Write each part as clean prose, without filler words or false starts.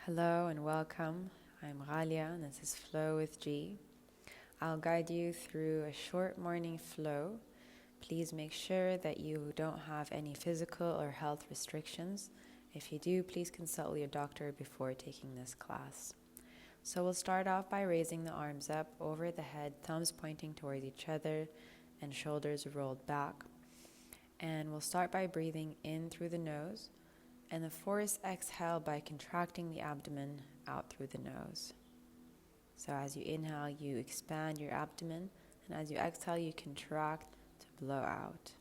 Hello and welcome. I'm Ghalia and this is Flow with G. I'll guide you through a short morning flow. Please make sure that you don't have any physical or health restrictions. If you do, please consult your doctor before taking this class. So we'll start off by raising the arms up over the head, thumbs pointing towards each other and shoulders rolled back. And we'll start by breathing in through the nose and the force exhale by contracting the abdomen out through the nose. So as you inhale, you expand your abdomen, and as you exhale, you contract to blow out.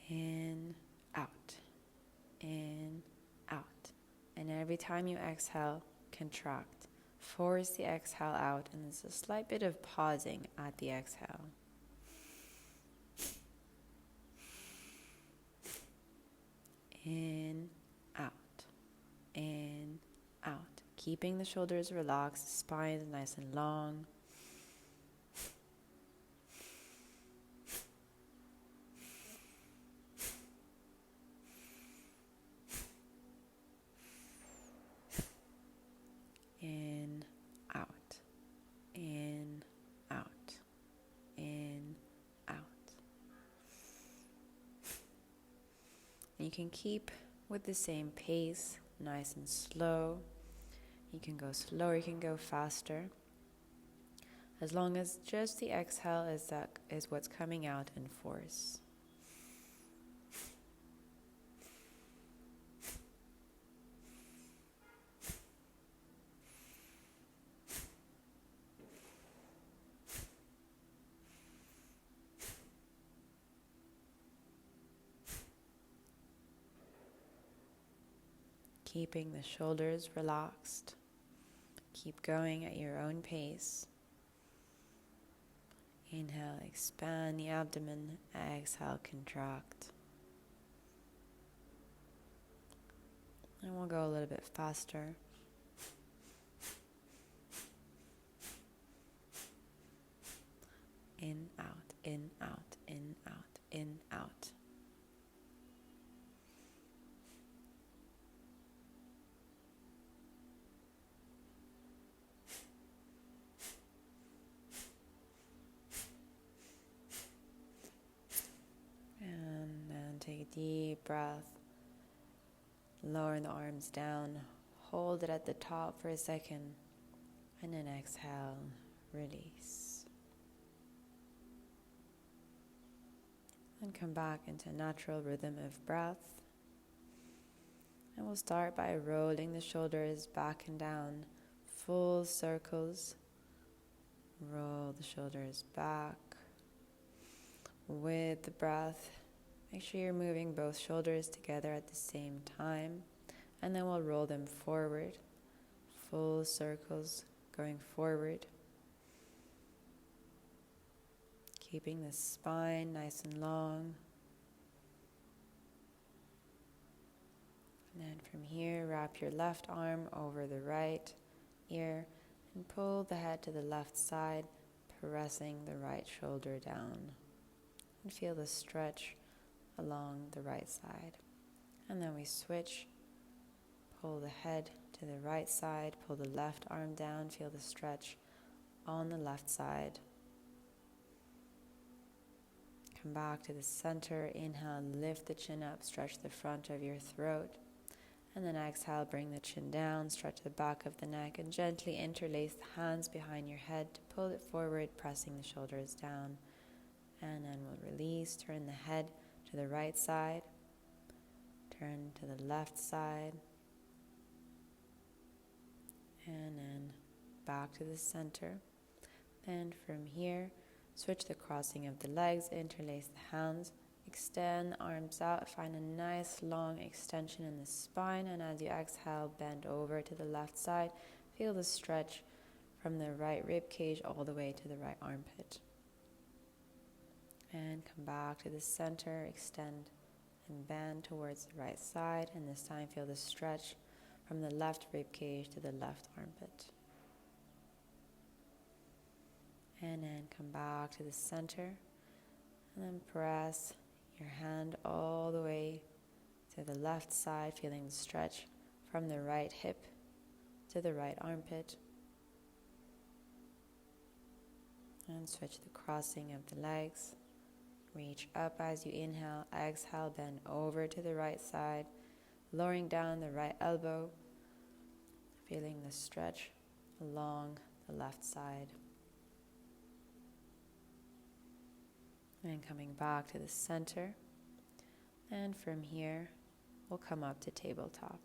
In, out, in, out. And every time you exhale, contract. Force the exhale out, and there's a slight bit of pausing at the exhale. In, out, in, out. Keeping the shoulders relaxed, spine is nice and long. In, out, in, out, in, out. And you can keep with the same pace, nice and slow. You can go slower, you can go faster. As long as just the exhale is what's coming out in force. Keeping the shoulders relaxed. Keep going at your own pace. Inhale, expand the abdomen. Exhale, contract. And we'll go a little bit faster. In, out, in, out, in, out, in, out. Take a deep breath. Lower the arms down. Hold it at the top for a second. And then exhale. Release. And come back into a natural rhythm of breath. And we'll start by rolling the shoulders back and down. Full circles. Roll the shoulders back. With the breath, make sure you're moving both shoulders together at the same time, and then we'll roll them forward. Full circles going forward. Keeping the spine nice and long. And then from here, wrap your left arm over the right ear and pull the head to the left side, pressing the right shoulder down. And feel the stretch along the right side. And then we switch. Pull the head to the right side, pull the left arm down, feel the stretch on the left side. Come back to the center. Inhale, lift the chin up, stretch the front of your throat. And then exhale, bring the chin down, stretch the back of the neck, and gently interlace the hands behind your head to pull it forward, pressing the shoulders down. And then we'll release, turn the head to the right side, turn to the left side, and then back to the center. Then from here, switch the crossing of the legs, interlace the hands, extend the arms out, find a nice long extension in the spine, and as you exhale, bend over to the left side, feel the stretch from the right rib cage all the way to the right armpit. And come back to the center, extend and bend towards the right side, and this time feel the stretch from the left rib cage to the left armpit. And then come back to the center And then press your hand all the way to the left side, feeling the stretch from the right hip to the right armpit. And switch the crossing of the legs. Reach up as you inhale, exhale, bend over to the right side, lowering down the right elbow, feeling the stretch along the left side. And coming back to the center. And from here, we'll come up to tabletop.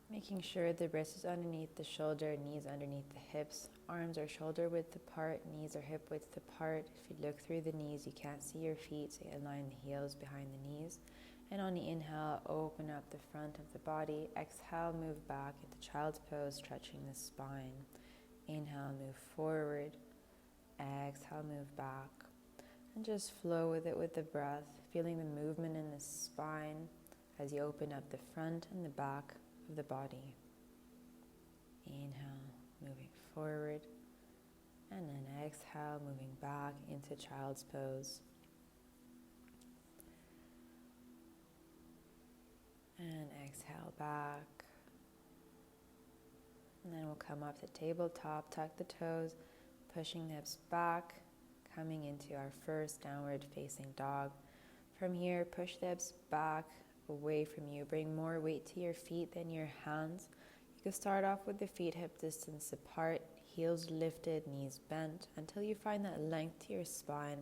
Making sure the wrist is underneath the shoulder, knees underneath the hips, arms are shoulder width apart, knees are hip width apart. If you look through the knees, you can't see your feet, so you align the heels behind the knees. And on the inhale, open up the front of the body. Exhale, move back into child's pose, stretching the spine. Inhale, move forward. Exhale, move back. And just flow with it with the breath, feeling the movement in the spine as you open up the front and the back of the body. Inhale, moving forward, and then exhale, moving back into child's pose. And exhale back. And then we'll come up to tabletop, tuck the toes, pushing the hips back, coming into our first downward facing dog. From here, push the hips back, away from you. Bring more weight to your feet than your hands. You can start off with the feet hip distance apart, heels lifted, knees bent, until you find that length to your spine.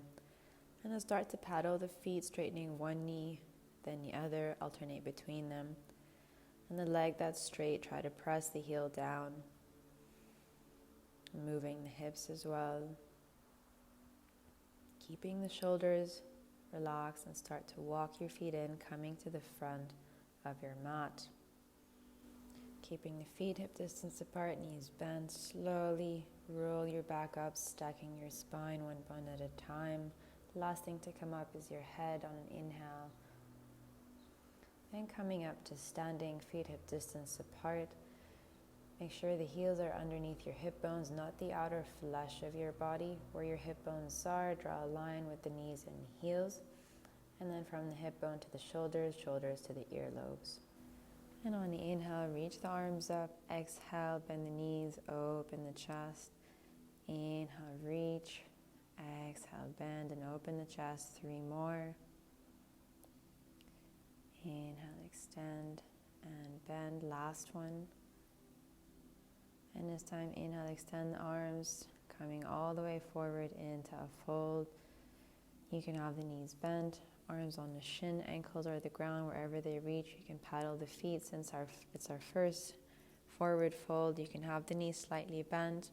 And then start to paddle the feet, straightening one knee, then the other, alternate between them. And the leg that's straight, try to press the heel down. Moving the hips as well. Keeping the shoulders relaxed, and start to walk your feet in, coming to the front of your mat. Keeping the feet hip distance apart, knees bent. Slowly roll your back up, stacking your spine one bone at a time. The last thing to come up is your head on an inhale. Then coming up to standing, feet hip distance apart. Make sure the heels are underneath your hip bones, not the outer flesh of your body. Where your hip bones are, draw a line with the knees and heels. And then from the hip bone to the shoulders, shoulders to the earlobes. And on the inhale, reach the arms up. Exhale, bend the knees, open the chest. Inhale, reach. Exhale, bend and open the chest. 3 more. Inhale, extend and bend. Last one. And this time, inhale, extend the arms, coming all the way forward into a fold. You can have the knees bent, arms on the shin, ankles are the ground, wherever they reach. You can paddle the feet since it's our first forward fold. You can have the knees slightly bent.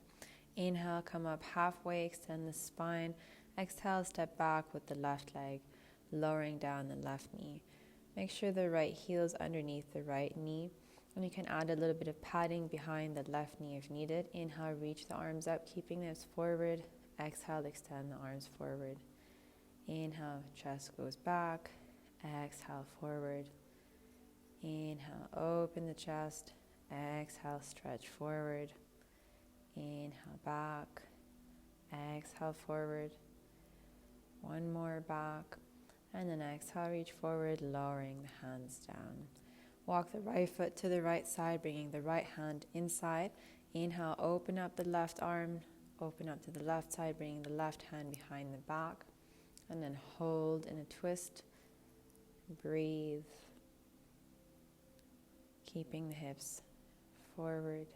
Inhale, come up halfway, extend the spine. Exhale, step back with the left leg, lowering down the left knee. Make sure the right heel is underneath the right knee. And you can add a little bit of padding behind the left knee if needed. Inhale, reach the arms up, keeping the hips forward. Exhale, extend the arms forward. Inhale, chest goes back. Exhale, forward. Inhale, open the chest. Exhale, stretch forward. Inhale, back. Exhale, forward. One more back. And then exhale, reach forward, lowering the hands down. Walk the right foot to the right side, bringing the right hand inside. Inhale, open up the left arm, open up to the left side, bringing the left hand behind the back. And then hold in a twist. Breathe. Keeping the hips forward.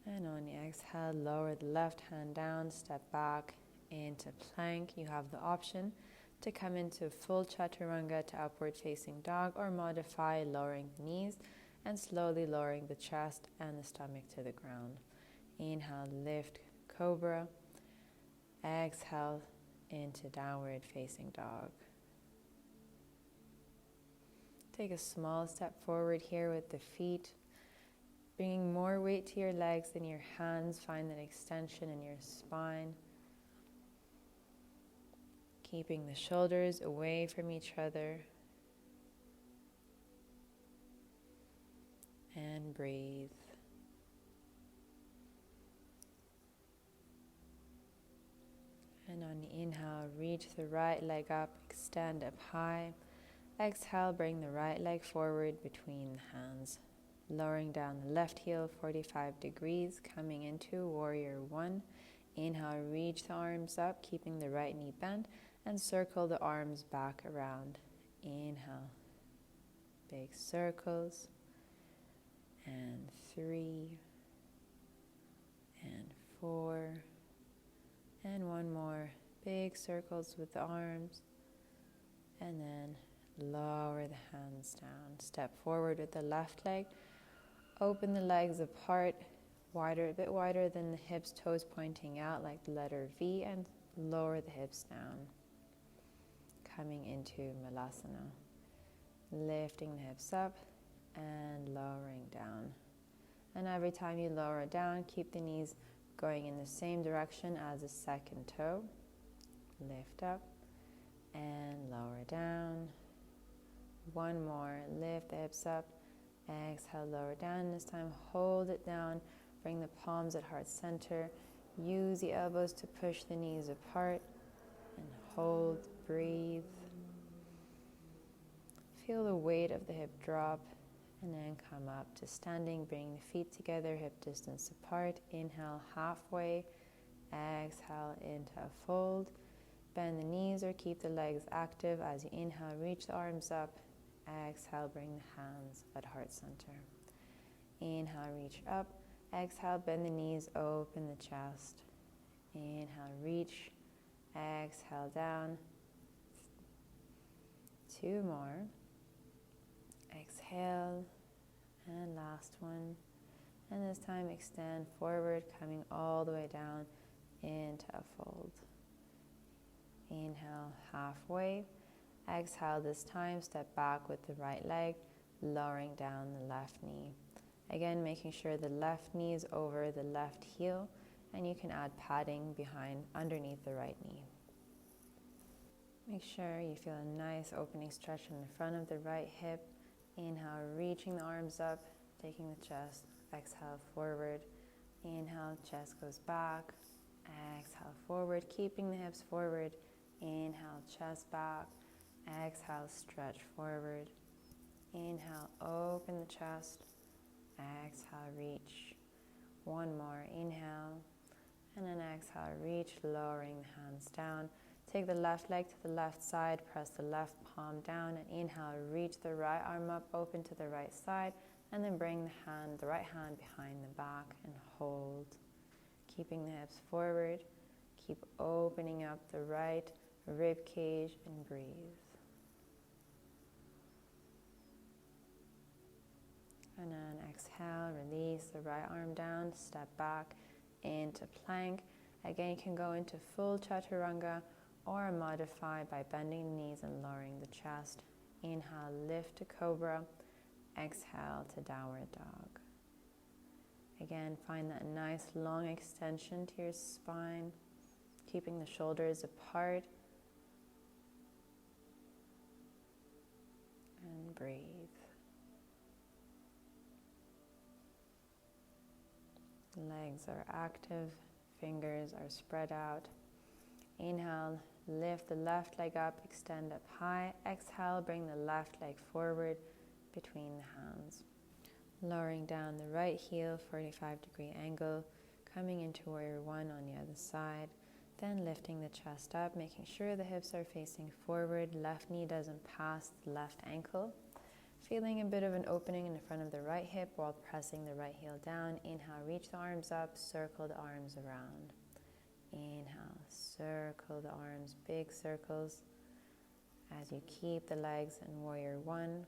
And on the exhale, lower the left hand down, step back into plank. You have the option to come into full chaturanga to upward facing dog, or modify lowering the knees and slowly lowering the chest and the stomach to the ground. Inhale, lift cobra. Exhale into downward facing dog. Take a small step forward here with the feet, bringing more weight to your legs than your hands. Find that extension in your spine. Keeping the shoulders away from each other. And breathe. And on the inhale, reach the right leg up, extend up high. Exhale, bring the right leg forward between the hands. Lowering down the left heel 45 degrees, coming into warrior one. Inhale, reach the arms up, keeping the right knee bent, and circle the arms back around. Inhale, big circles, and 3, and 4, and one more. Big circles with the arms, and then lower the hands down. Step forward with the left leg. Open the legs apart, wider, a bit wider than the hips, toes pointing out like the letter V, and lower the hips down. Coming into Malasana. Lifting the hips up and lowering down. And every time you lower down, keep the knees going in the same direction as the second toe. Lift up and lower down. One more, lift the hips up, exhale, lower down. This time hold it down, bring the palms at heart center. Use the elbows to push the knees apart and hold, breathe. Feel the weight of the hip drop and then come up to standing. Bring the feet together, hip distance apart. Inhale halfway, exhale into a fold. Bend the knees or keep the legs active as you inhale, reach the arms up. Exhale, bring the hands at heart center. Inhale, reach up. Exhale, bend the knees, open the chest. Inhale, reach. Exhale, down. 2 more. Exhale, and last one. And this time extend forward, coming all the way down into a fold. Inhale, halfway. Exhale this time, step back with the right leg, lowering down the left knee. Again, making sure the left knee is over the left heel, and you can add padding underneath the right knee. Make sure you feel a nice opening stretch in the front of the right hip. Inhale, reaching the arms up, taking the chest. Exhale, forward. Inhale, chest goes back. Exhale, forward, keeping the hips forward. Inhale, chest back. Exhale, stretch forward. Inhale, open the chest. Exhale, reach. One more, inhale. And then exhale, reach, lowering the hands down. Take the left leg to the left side, press the left palm down, and inhale, reach the right arm up, open to the right side, and then bring the right hand behind the back and hold. Keeping the hips forward, keep opening up the right rib cage and breathe. And then exhale, release the right arm down, step back into plank. Again, you can go into full chaturanga or modify by bending the knees and lowering the chest. Inhale, lift to cobra. Exhale to downward dog. Again, find that nice long extension to your spine, keeping the shoulders apart. And breathe. Legs are active, fingers are spread out. Inhale, lift the left leg up, extend up high. Exhale, bring the left leg forward between the hands. Lowering down the right heel, 45-degree angle, coming into warrior one on the other side. Then lifting the chest up, making sure the hips are facing forward, left knee doesn't pass the left ankle. Feeling a bit of an opening in the front of the right hip while pressing the right heel down. Inhale, reach the arms up, circle the arms around. Inhale, circle the arms, big circles as you keep the legs in warrior one.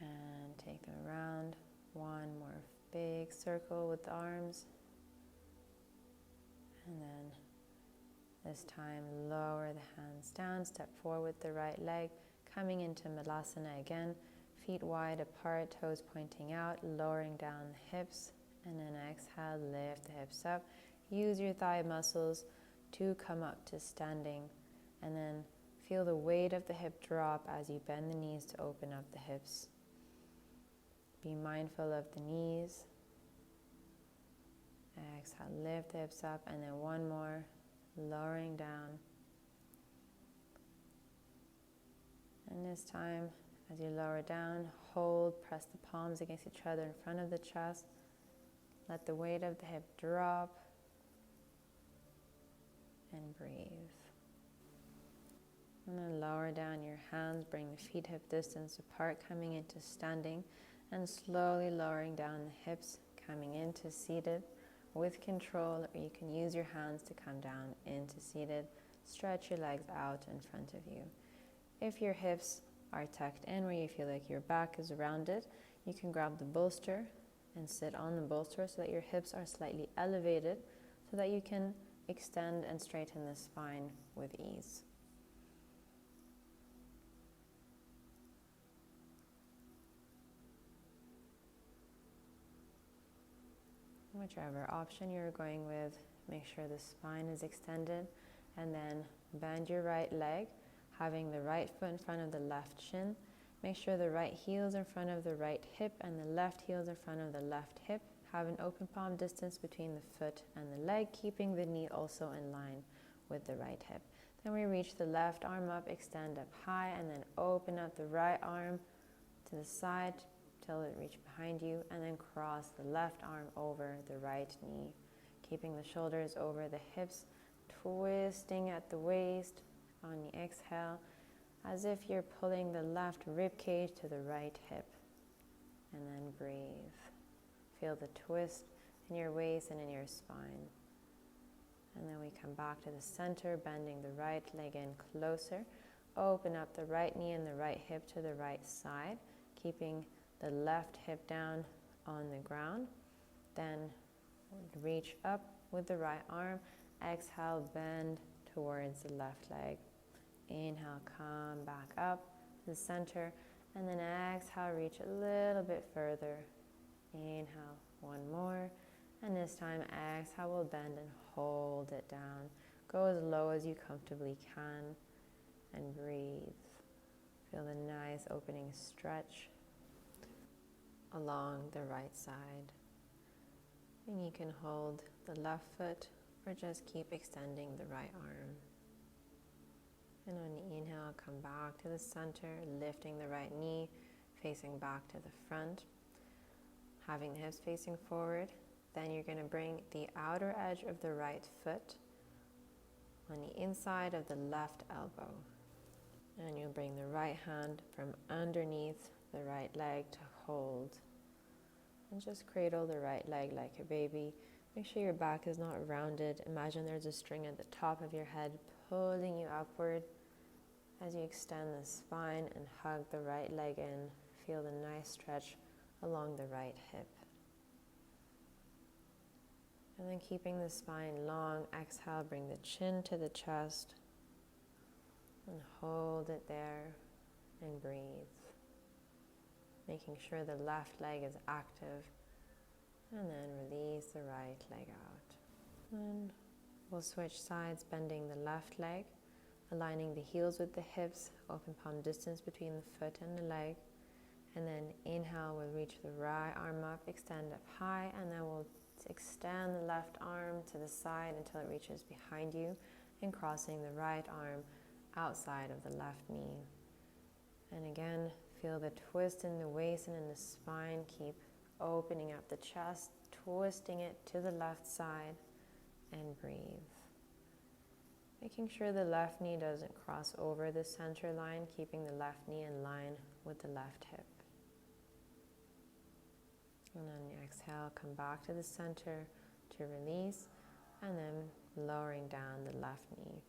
And take them around. One more big circle with the arms. And then this time lower the hands down, step forward with the right leg. Coming into Malasana again, feet wide apart, toes pointing out, lowering down the hips, and then exhale, lift the hips up. Use your thigh muscles to come up to standing, and then feel the weight of the hip drop as you bend the knees to open up the hips. Be mindful of the knees. Exhale, lift the hips up, and then one more. lowering down. And this time, as you lower down, hold, press the palms against each other in front of the chest. Let the weight of the hip drop and breathe. And then lower down your hands, bring the feet hip distance apart, coming into standing, and slowly lowering down the hips, coming into seated with control, or you can use your hands to come down into seated. Stretch your legs out in front of you. If your hips are tucked in where you feel like your back is rounded, you can grab the bolster and sit on the bolster so that your hips are slightly elevated so that you can extend and straighten the spine with ease. Whichever option you're going with, make sure the spine is extended, and then bend your right leg, having the right foot in front of the left shin. Make sure the right heel is in front of the right hip and the left heel is in front of the left hip. Have an open palm distance between the foot and the leg, keeping the knee also in line with the right hip. Then we reach the left arm up, extend up high, and then open up the right arm to the side till it reaches behind you, and then cross the left arm over the right knee, keeping the shoulders over the hips, twisting at the waist on the exhale, as if you're pulling the left rib cage to the right hip, and then breathe. Feel the twist in your waist and in your spine. And then we come back to the center, bending the right leg in closer, open up the right knee and the right hip to the right side, keeping the left hip down on the ground. Then reach up with the right arm. Exhale, bend towards the left leg. Inhale, come back up to the center. And then exhale, reach a little bit further. Inhale, one more. And this time, exhale, we'll bend and hold it down. Go as low as you comfortably can and breathe. Feel the nice opening stretch along the right side. And you can hold the left foot or just keep extending the right arm. And on the inhale, come back to the center, lifting the right knee, facing back to the front, having the hips facing forward. Then you're going to bring the outer edge of the right foot on the inside of the left elbow. And you'll bring the right hand from underneath the right leg to hold. And just cradle the right leg like a baby. Make sure your back is not rounded. Imagine there's a string at the top of your head pulling you upward as you extend the spine and hug the right leg in. Feel the nice stretch along the right hip. And then keeping the spine long, exhale, bring the chin to the chest and hold it there and breathe. Making sure the left leg is active, and then release the right leg out. And we'll switch sides, bending the left leg, aligning the heels with the hips, open palm distance between the foot and the leg. And then inhale, we'll reach the right arm up, extend up high, and then we'll extend the left arm to the side until it reaches behind you, and crossing the right arm outside of the left knee. And again, feel the twist in the waist and in the spine. Keep opening up the chest, twisting it to the left side, and breathe. Making sure the left knee doesn't cross over the center line, keeping the left knee in line with the left hip. And then exhale, come back to the center to release, and then lowering down the left knee.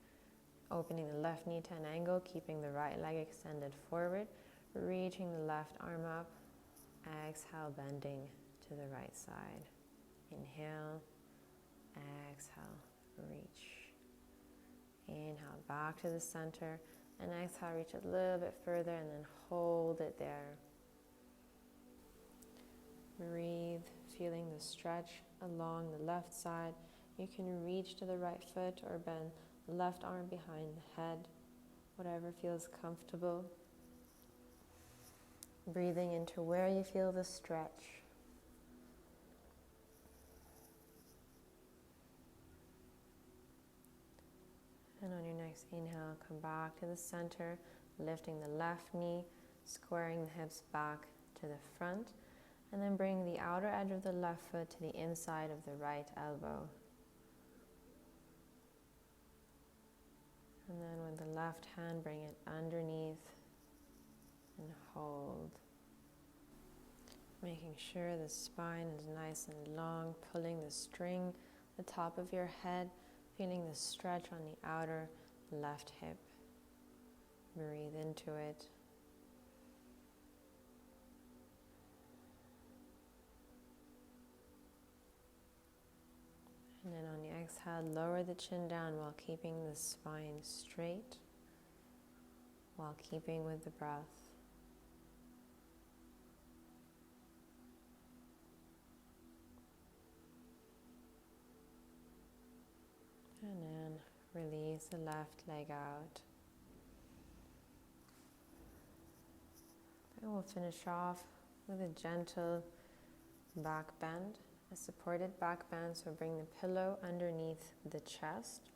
Opening the left knee to an angle, keeping the right leg extended forward, reaching the left arm up, exhale, bending to the right side. Inhale, exhale, reach. Inhale, back to the center, and exhale, reach a little bit further, and then hold it there. Breathe, feeling the stretch along the left side. You can reach to the right foot or bend the left arm behind the head, whatever feels comfortable. Breathing into where you feel the stretch. Next inhale, come back to the center, lifting the left knee, squaring the hips back to the front, and then bring the outer edge of the left foot to the inside of the right elbow. And then with the left hand, bring it underneath and hold. Making sure the spine is nice and long, pulling the string, the top of your head, feeling the stretch on the outer left hip. Breathe into it. And then on the exhale, lower the chin down while keeping the spine straight, while keeping with the breath. And then release the left leg out. And we'll finish off with a gentle back bend, a supported back bend. So bring the pillow underneath the chest.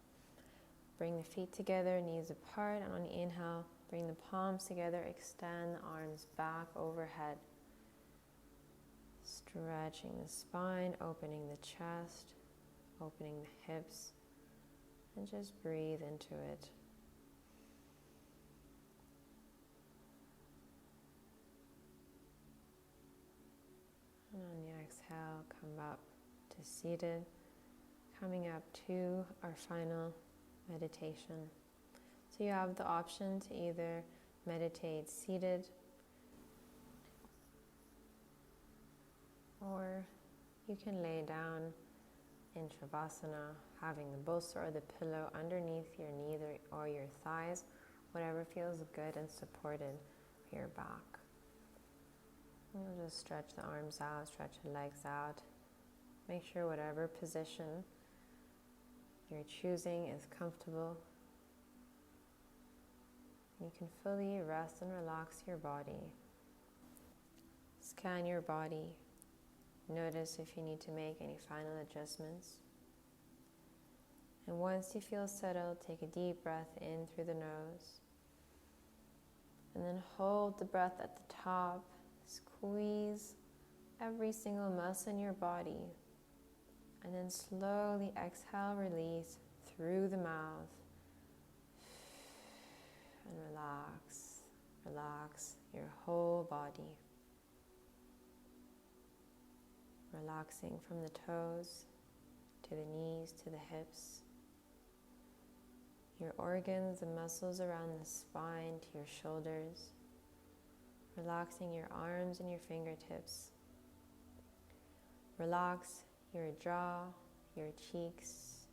Bring the feet together, knees apart, and on the inhale, bring the palms together, extend the arms back overhead. Stretching the spine, opening the chest, opening the hips, and just breathe into it. And on the exhale, come up to seated, coming up to our final meditation. So you have the option to either meditate seated, or you can lay down in Shavasana, having the bolster or the pillow underneath your knee or your thighs, whatever feels good and supported for your back. And you'll just stretch the arms out, stretch the legs out. Make sure whatever position you're choosing is comfortable. You can fully rest and relax your body. Scan your body. Notice if you need to make any final adjustments. And once you feel settled, take a deep breath in through the nose. And then hold the breath at the top. Squeeze every single muscle in your body. And then slowly exhale, release through the mouth. And relax. Relax your whole body. Relaxing from the toes to the knees to the hips. Your organs, the muscles around the spine to your shoulders. Relaxing your arms and your fingertips. Relax your jaw, your cheeks,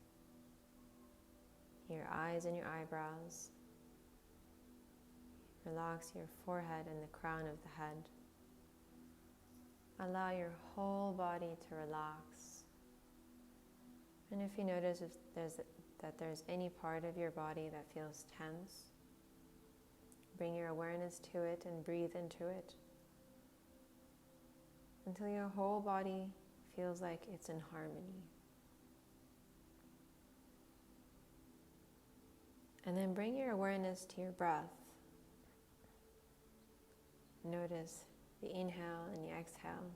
your eyes and your eyebrows. Relax your forehead and the crown of the head. Allow your whole body to relax. And if you notice that there's any part of your body that feels tense, bring your awareness to it and breathe into it until your whole body feels like it's in harmony. And then bring your awareness to your breath. Notice the inhale and the exhale.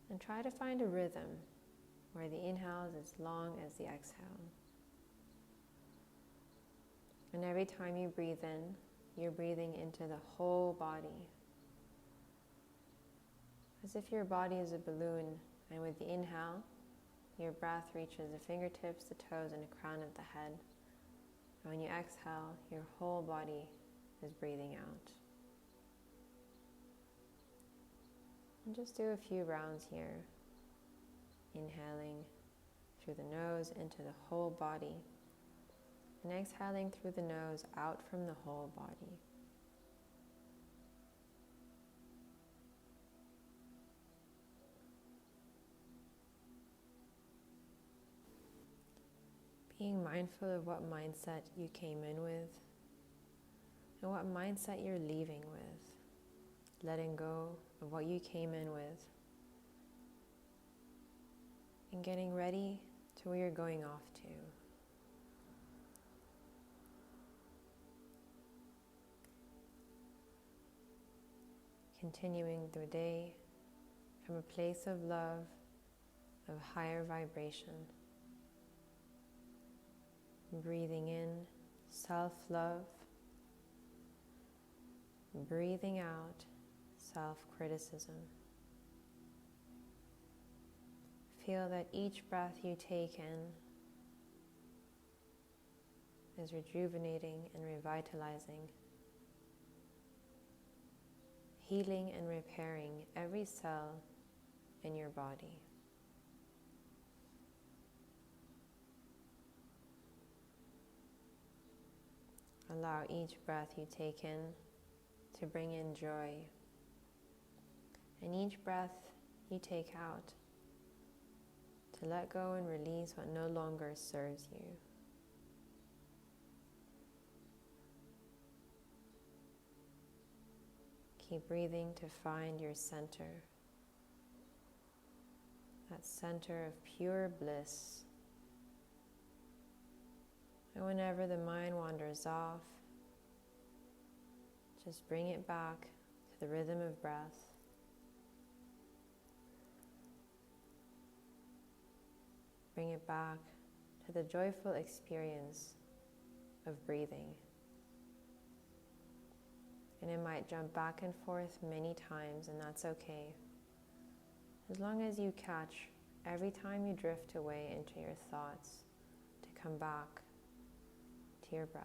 And try to find a rhythm where the inhale is as long as the exhale. And every time you breathe in, you're breathing into the whole body. As if your body is a balloon, and with the inhale, your breath reaches the fingertips, the toes, and the crown of the head. And when you exhale, your whole body is breathing out. And just do a few rounds here. Inhaling through the nose into the whole body. And exhaling through the nose out from the whole body. Being mindful of what mindset you came in with and what mindset you're leaving with. Letting go of what you came in with and getting ready to where you're going off to. continuing the day from a place of love, of higher vibration. Breathing in self-love, breathing out self-criticism. Feel that each breath you take in is rejuvenating and revitalizing, healing and repairing every cell in your body. Allow each breath you take in to bring in joy, and each breath you take out to let go and release what no longer serves you. Keep breathing to find your center, that center of pure bliss. And whenever the mind wanders off, just bring it back to the rhythm of breath. Bring it back to the joyful experience of breathing. And it might jump back and forth many times, and that's okay. As long as you catch every time you drift away into your thoughts to come back to your breath.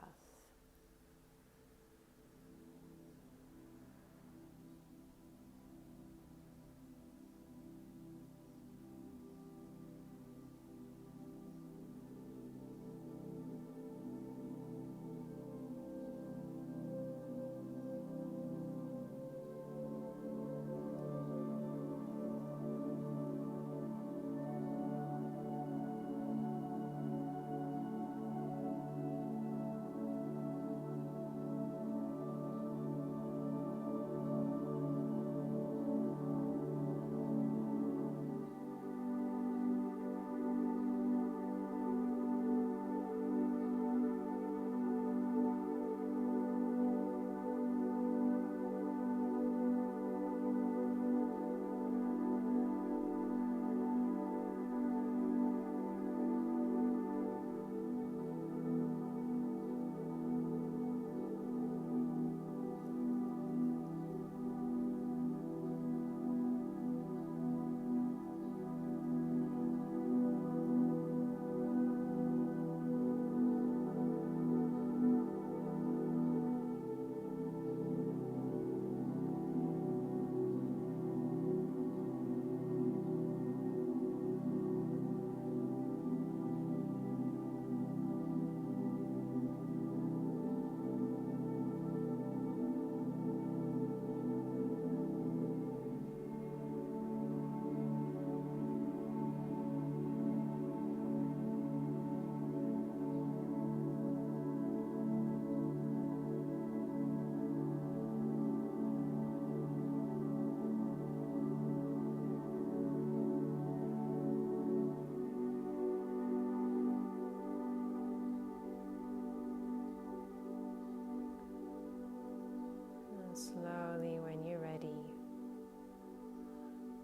Slowly, when you're ready,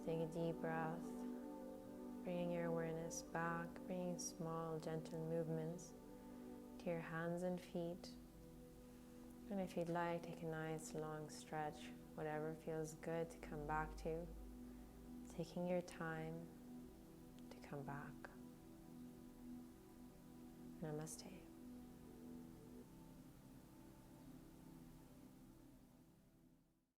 take a deep breath, bringing your awareness back, bringing small, gentle movements to your hands and feet. And if you'd like, take a nice long stretch, whatever feels good to come back to, taking your time to come back. Namaste.